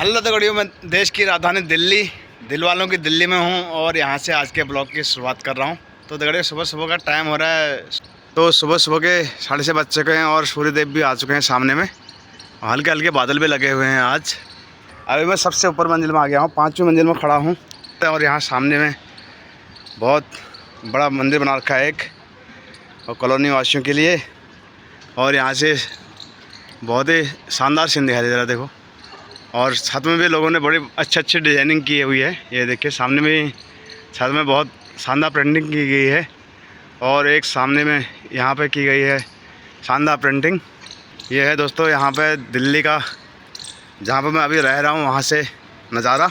Hello दगड़ियों, मैं देश की राजधानी दिल्ली, दिल वालों की दिल्ली में हूँ और यहाँ से आज के ब्लॉग की शुरुआत कर रहा हूँ। तो दगड़ियों, सुबह सुबह का टाइम हो रहा है। तो सुबह सुबह के 6:30 बज चुके हैं और सूर्यदेव भी आ चुके हैं सामने में। हल्के हल्के बादल भी लगे हुए हैं आज। अभी मैं सबसे ऊपर मंजिल में आ गया हूँ, 5वीं मंजिल में खड़ा हूँ और यहाँ सामने में बहुत बड़ा मंदिर बना रखा है एक, और कॉलोनी वासियों के लिए। और यहाँ से बहुत ही शानदार सीन दिखाई दे रहा है, देखो। और छत में भी लोगों ने बड़ी अच्छी डिज़ाइनिंग की हुई है। ये देखिए, सामने में छत में बहुत शानदार प्रिंटिंग की गई है और एक सामने में यहाँ पे की गई है शानदार प्रिंटिंग। ये है दोस्तों यहाँ पे दिल्ली का, जहाँ पे मैं अभी रह रहा हूँ, वहाँ से नज़ारा।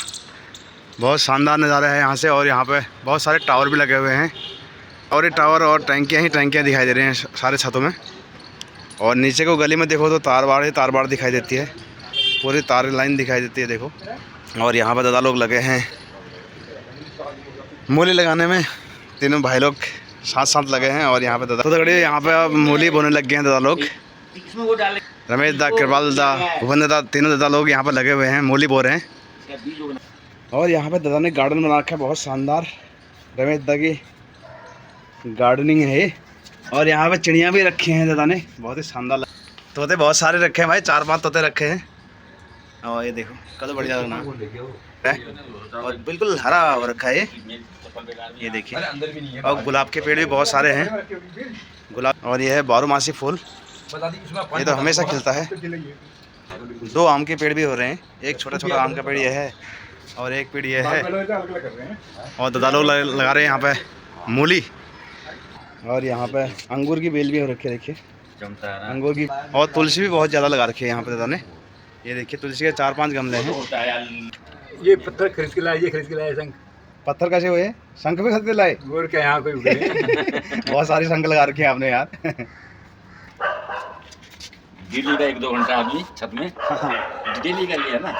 बहुत शानदार नज़ारा है यहाँ से। और यहाँ पे बहुत सारे टावर भी लगे हुए हैं और ये टावर और टैंकियाँ ही टैंकियाँ दिखाई दे रही हैं सारे छतों में। और नीचे को गली में देखो तो तार बाड़ दिखाई देती है, पूरी तार लाइन दिखाई देती है, देखो। और यहाँ पर दादा लोग लगे हैं मूली लगाने में, तीनों भाई लोग साथ साथ लगे हैं। और यहाँ पे दादा, तो दगड़ियों यहाँ पे अब मूली बोने लग गए हैं दादा लोग। रमेश दा, कृपाल दा, भुवन दा, तीनों दादा लोग यहाँ पर लगे हुए हैं, मूली बो रहे हैं। और यहाँ पे दादा ने गार्डन बना रखा है बहुत शानदार। रमेश दा की गार्डनिंग है। और यहाँ पे चिड़ियाँ भी रखी हैं दादा ने, बहुत ही शानदार। तोते बहुत सारे रखे हैं भाई, 4-5 तोते रखे हैं। और ये देखो कद बढ़िया लगना है और बिल्कुल हरा हो रखा है ये देखिए। और गुलाब के पेड़ भी बहुत सारे हैं, गुलाब। और ये है बारहमासी फूल, ये तो हमेशा खिलता है। 2 आम के पेड़ भी हो रहे हैं, एक छोटा छोटा आम का पेड़ ये है और एक पेड़ ये है। और दादा लोग लगा रहे हैं यहाँ पे मूली। और यहाँ पे अंगूर की बेल भी हो रखी है, देखिए अंगूर की। और तुलसी भी बहुत ज़्यादा लगा रखी है यहाँ पे दादा ने। ये देखिए तुलसी के 4-5 गमले हैं। ये पत्थर खरीद के लाए, ये खरीद के लाए शंख। पत्थर कैसे हुए? शंख भी खरीद के लाए? और क्या यहाँ कोई बहुत सारी शंख लगा रखी है आपने यार। डेली का 1-2 घंटा आदमी छत में डेली का लिया ना।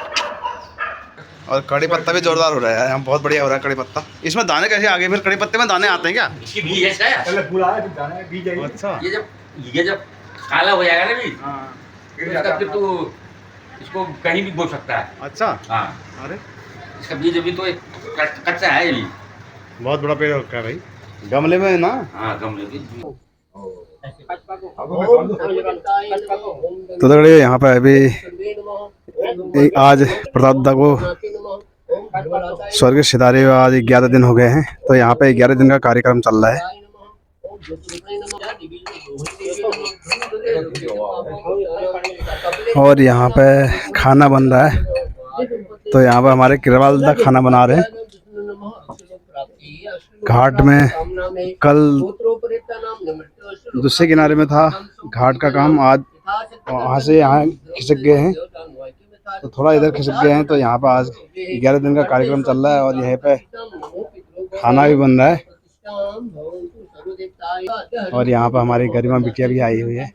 और कड़ी पत्ता भी जोरदार हो रहा है यहाँ, बहुत बढ़िया हो रहा है कड़ी पत्ता। इसमें दाने कैसे आ गए फिर? कड़ी पत्ते में दाने आते हैं क्या? इसकी बीज है शायद। पहले फूल आया, फिर दाना है, बीज है। अच्छा, ये जब काला हो जाएगा ना बीज, हाँ, फिर तो इसको कहीं भी बो सकता है। अच्छा। हाँ, अरे इसका बीज अभी तो कच्चा है, ये भी बहुत बड़ा पेड़ रखा है भाई, गमले में ना। हाँ, गमले की। तो दगड़ियों यहाँ पे अभी आज प्रताप दा को स्वर्गीय सिधारे हुए आज 11 दिन हो गए हैं। तो यहाँ पे 11 दिन का कार्यक्रम चल रहा है। और यहाँ पे खाना बन रहा है। तो यहाँ पे हमारे कृपाल दा खाना बना रहे हैं घाट में। कल दूसरे किनारे में था घाट का काम, आज वहाँ से यहाँ खिसक गए हैं, तो थोड़ा इधर खिसक गए हैं। तो यहाँ पे आज 11 दिन का कार्यक्रम चल रहा है और यहाँ पे खाना भी बन रहा है। और यहाँ पे हमारी गरिमा बिटिया भी आई हुई है।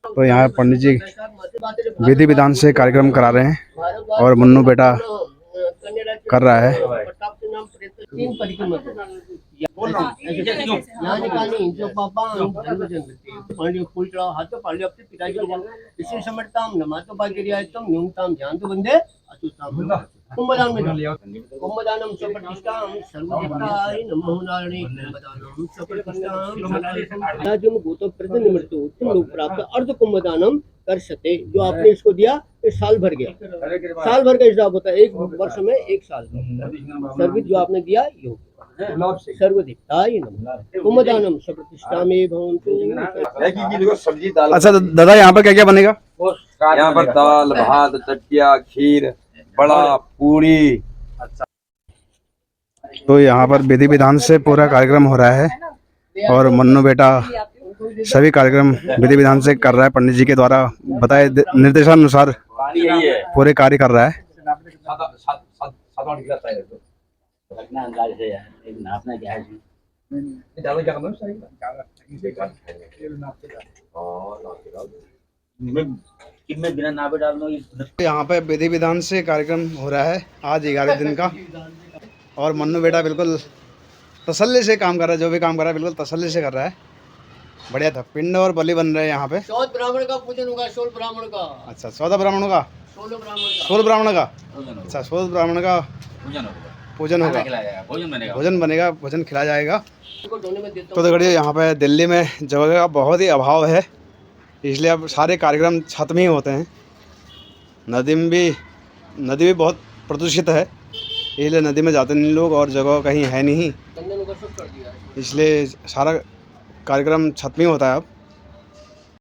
तो यहाँ पंडित जी विधि विधान से कार्यक्रम करा रहे हैं और मुन्नू बेटा कर रहा है। कुंभदान में कुंभदानम स्वप्रतिष्ठां सर्वदेवताय नमो नारायणे कुंभदानम स्वप्रतिष्ठां राजम भूतो प्रतिनिमृतो तुम प्राप्त अर्ध कुंभदानम कर सकते। जो आपने इसको दिया ये साल भर गया, साल भर का हिसाब होता है, 1 वर्ष में 1 साल सर्विस जो आपने दिया ये हो गया। सर्वदेवताय नमः कुंभदानम स्वप्रतिष्ठां में भवन्तु। अच्छा दादा, यहाँ पर क्या क्या बनेगा? यहाँ पर दाल भात चटिया खीर बड़ा पूरी। तो यहाँ पर विधि विधान से पूरा कार्यक्रम हो रहा है और मन्नू बेटा सभी कार्यक्रम विधि विधान से कर रहा है, पंडित जी के द्वारा बताए निर्देशानुसार पूरे कार्य कर रहा है। यहाँ पे विधि विधान से कार्यक्रम हो रहा है आज 11 दिन का। और मन्नू बेटा बिल्कुल तसल्ली से काम कर रहा है, जो भी काम कर रहा है बिल्कुल तसल्ली से कर रहा है। बढ़िया था। पिंड और बलि बन रहे हैं यहाँ पे। 14 ब्राह्मण का पूजन होगा, 16 ब्राह्मण का। अच्छा, 14 ब्राह्मणों का। 16 ब्राह्मण का 16 ब्राह्मण का। भोजन होगा, अच्छा 16 ब्राह्मण का भोजन होगा, पूजन होगा, खाना खिलाया जाएगा, भोजन बनेगा। भोजन बनेगा, भोजन खिलाया जाएगा। को ढोने में देता तो देखिए यहाँ पे दिल्ली में जगह का बहुत ही अभाव है, इसलिए अब सारे कार्यक्रम छत में ही होते हैं। नदी भी बहुत प्रदूषित है, इसलिए नदी में जाते नहीं लोग और जगह कहीं है नहीं, चंदन को सब कर दिया है। इसलिए सारा कार्यक्रम छत में ही होता है अब।